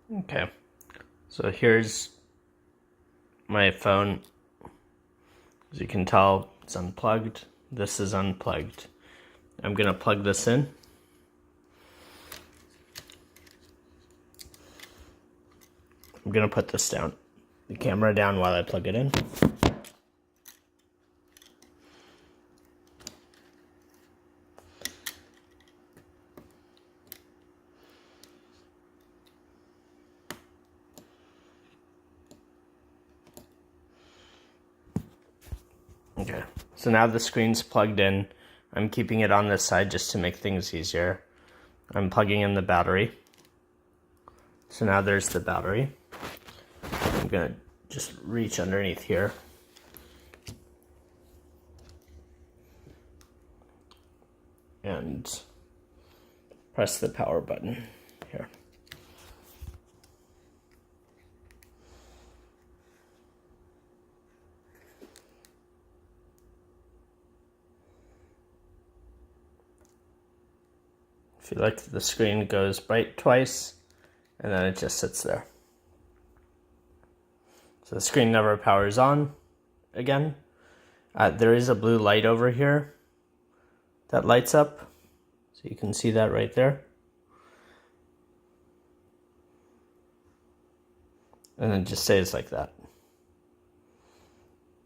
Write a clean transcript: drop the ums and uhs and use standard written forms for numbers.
Okay, so here's my phone. As you can tell, it's unplugged. This is unplugged. I'm gonna plug this in. I'm gonna put this down, the camera down while I plug it in. Okay, so now the screen's plugged in. I'm keeping it on this side just to make things easier. I'm plugging in the battery. So now there's the battery. I'm gonna just reach underneath here. And press the power button here. If you look, the screen goes bright twice, and then it just sits there. So the screen never powers on again. There is a blue light over here that lights up. So you can see that right there. And then it just stays like that.